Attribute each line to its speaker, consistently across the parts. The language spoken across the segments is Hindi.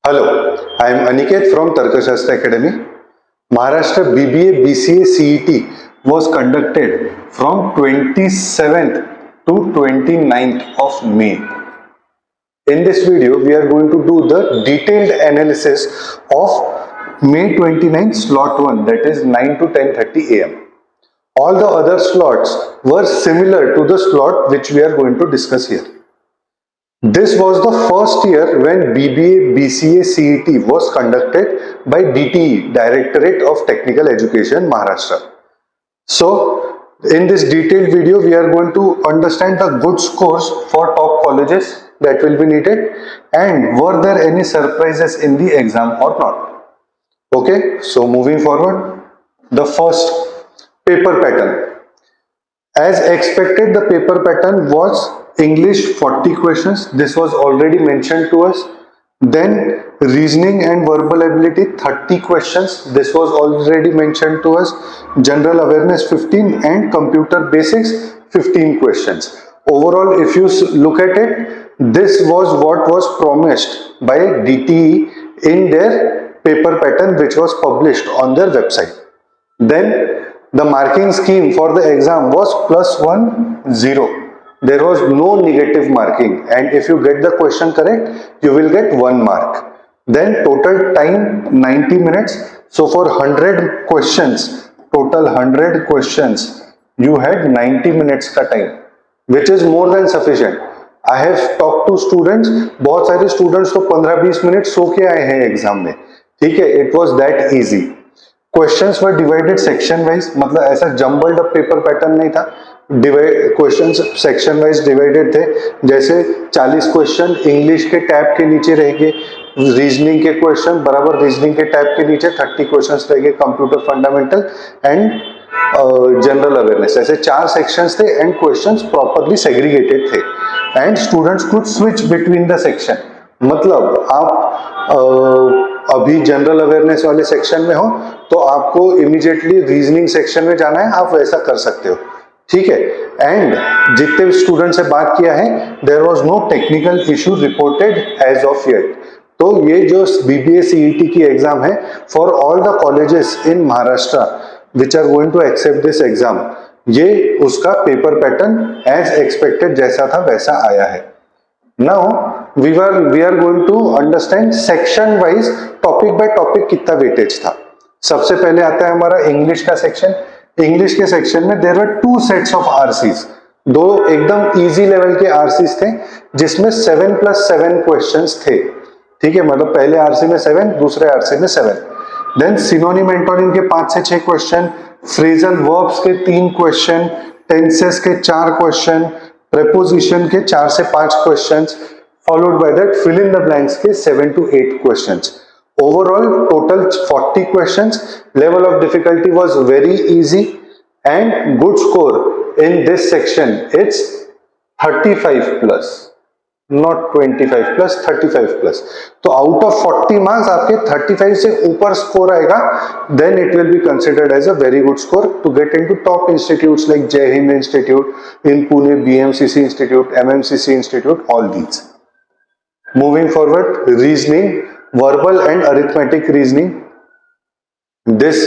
Speaker 1: Hello, I am Aniket from Tarkashastra Academy. Maharashtra BBA BCA CET was conducted from 27th to 29th of May. In this video, we are going to do the detailed analysis of May 29 slot 1, that is 9 to 10:30 am. All the other slots were similar to the slot which we are going to discuss here. This was the first year when BBA BCA CET was conducted by DTE, Directorate of Technical Education, Maharashtra. So, in this detailed video, we are going to understand the good scores for top colleges that will be needed and were there any surprises in the exam or not. Okay, so moving forward, the first paper pattern. As expected, the paper pattern was English 40 questions. This was already mentioned to us. Then reasoning and verbal ability 30 questions. This was already mentioned to us. General awareness 15 and computer basics 15 questions. Overall, if you look at it, this was what was promised by DTE in their paper pattern which was published on their website. Then the marking scheme for the exam was +1 0. There was no negative marking, and if you get the question correct, you will get 1 mark. Then total time 90 minutes. So for 100 questions, total 100 questions, you had 90 minutes का time, which is more than sufficient. I have talked to students, बहुत सारे students तो 15-20 मिनट सो के आए हैं एग्जाम में, ठीक है. It was that easy. Questions were divided section wise, मतलब ऐसा जम्बल्ड अप पेपर पैटर्न नहीं था. क्वेश्चंस सेक्शन वाइज डिवाइडेड थे. जैसे 40 क्वेश्चन इंग्लिश के टैब के नीचे रहेंगे, रीजनिंग के क्वेश्चन बराबर रीजनिंग के टैब के नीचे 30 क्वेश्चंस रहेंगे, computer fundamental and general awareness. ऐसे 4 सेक्शंस थे एंड क्वेश्चंस प्रॉपरली सेग्रीगेटेड थे and students could switch between the section. मतलब आप अभी जनरल अवेयरनेस वाले सेक्शन में हो तो आपको इमीडिएटली रीजनिंग सेक्शन में जाना है, आप वैसा कर सकते हो, ठीक है. एंड जितने स्टूडेंट से बात किया है, there was no technical issue reported as of yet. तो ये जो बीबीए सीईटी की एग्जाम है for all the colleges in Maharashtra which are going to accept this exam, ये उसका पेपर पैटर्न एज एक्सपेक्टेड जैसा था वैसा आया है. Now we are going to understand section wise topic by topic कितना वेटेज था. सबसे पहले आता है हमारा इंग्लिश का सेक्शन. इंग्लिश के सेक्शन में there were 2 sets of RCs. 2 एकदम इजी लेवल के आरसीज थे जिसमें 7+7 क्वेश्चंस थे, ठीक है. मतलब पहले आरसी में 7, दूसरे आरसी में 7. देन सिनोनिम एंटोनिम के 5 से 6 क्वेश्चन, फ्रेजल वर्ब्स के 3 क्वेश्चन, टेंसेस के 4 क्वेश्चन, preposition के 4 से 5 questions, followed by that fill in the blanks के 7 to 8 questions. Overall total 40 questions. Level of difficulty was very easy and good score in this section. It's 35 plus, not 25 plus, 35 plus. तो out of 40 marks आपके 35 से ऊपर स्कोर आएगा, then it will be considered as a very good score to get into top institutes like Jai Hind Institute in Pune, BMCC Institute, MMCC Institute, all these. Moving forward, reasoning, verbal and arithmetic reasoning. This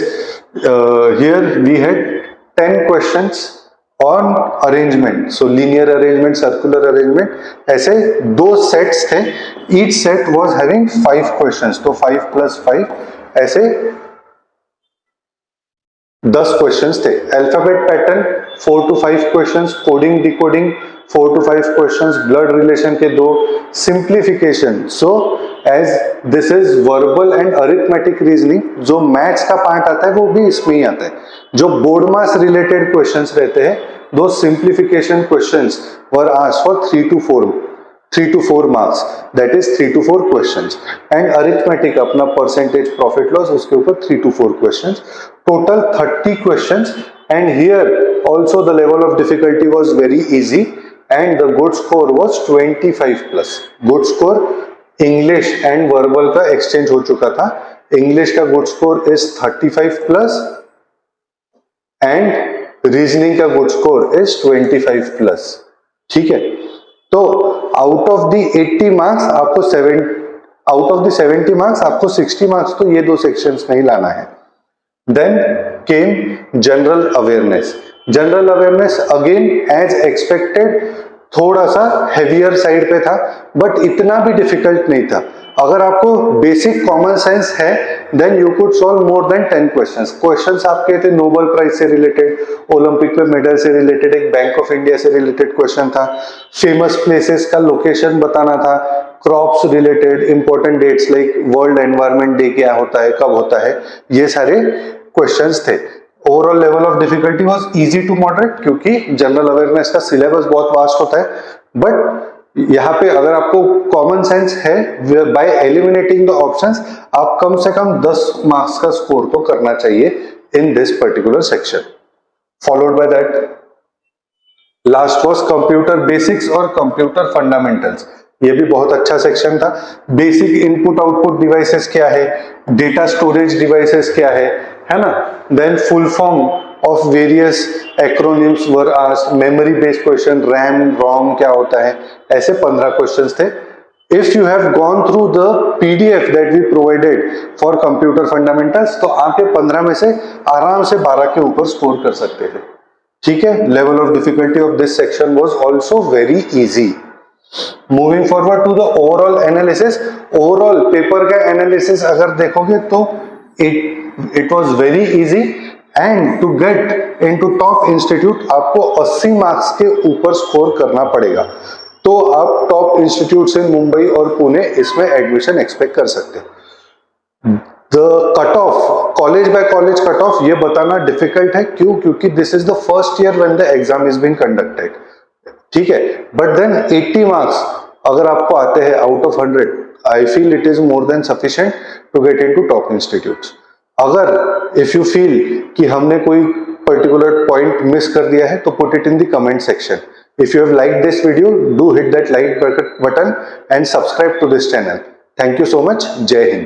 Speaker 1: here we had 10 questions on arrangement, so linear arrangement, circular arrangement. ऐसे 2 सेट्स थे, each set was having 5 questions, तो 5 plus 5 ऐसे 10 क्वेश्चंस थे. Alphabet pattern 4 to 5 questions, coding decoding 4 to 5 questions, blood relation के 2, simplification. So as this is verbal and arithmetic reasoning, जो मैथ्स का पार्ट आता है वो भी इसमें ही आता है. जो बोर्ड मास रिलेटेड क्वेश्चंस रहते हैं, दो simplification questions were asked for 3 to 4 marks, that is 3 to 4 questions. And arithmetic अपना परसेंटेज प्रॉफिट लॉस, उसके ऊपर 3 to 4 questions. Total 30 questions, and here also the level of difficulty was very easy and the good score was 25 plus. Good score English and verbal का एक्सचेंज हो चुका था. इंग्लिश का good score is 35 plus and reasoning का गुड स्कोर इज 25 प्लस, ठीक है. तो आउट ऑफ दी 80 मार्क्स आपको आउट ऑफ द 70 मार्क्स आपको 60 मार्क्स तो ये दो सेक्शंस में ही लाना है। Then came general awareness. General awareness again as expected थोड़ा सा हेवियर साइड पे था, बट इतना भी डिफिकल्ट नहीं था। अगर आपको बेसिक कॉमन सेंस है then you could solve more than 10 questions. Questions आपके थे नोबेल प्राइज से रिलेटेड, ओलंपिक में मेडल से रिलेटेड, एक बैंक ऑफ इंडिया से रिलेटेड क्वेश्चन था, फेमस प्लेसेस का लोकेशन बताना था, crops related, important dates like world environment day क्या होता है, कब होता है, ये सारे क्वेश्चंस थे। Overall level of difficulty was easy to moderate, क्योंकि जनरल अवेयरनेस का सिलेबस बहुत वास्ट होता है। बट यहाँ पे अगर आपको कॉमन सेंस है, बाय एलिमिनेटिंग द ऑप्शंस आप कम से कम 10 मार्क्स का स्कोर तो करना चाहिए in this particular section. Followed by that last was computer basics और कंप्यूटर फंडामेंटल्स। ये भी बहुत अच्छा सेक्शन था। बेसिक इनपुट आउटपुट डिवाइसेस क्या है, डेटा स्टोरेज डिवाइसेस क्या है ना। Then full form of various acronyms were asked, memory based question, RAM ROM क्या होता है, ऐसे 15 क्वेश्चंस थे। If you have gone through the PDF that we provided for computer fundamentals, तो आप ये 15 में से आराम से 12 के ऊपर स्कोर कर सकते थे। ठीक है, level of difficulty of this section was also very easy. Moving forward to the overall analysis. Overall paper का एनालिसिस अगर देखोगे तो it was very easy, and to get into top institute आपको 80 मार्क्स के ऊपर स्कोर करना पड़ेगा, तो आप टॉप इंस्टीट्यूट से मुंबई और पुणे इसमें एडमिशन एक्सपेक्ट कर सकते हैं। The cut off, college by college cut off, ये बताना डिफिकल्ट है। क्यों? क्योंकि this is the first year when the exam is being conducted. ठीक है, बट देन 80 मार्क्स अगर आपको आते हैं out of 100, I feel it is more than sufficient to get into top institutes. अगर इफ यू फील कि हमने कोई पर्टिकुलर पॉइंट मिस कर दिया है तो put it in the comment section. If you have liked this video, do hit that like button and subscribe to this channel. Thank you so much. Jai Hind.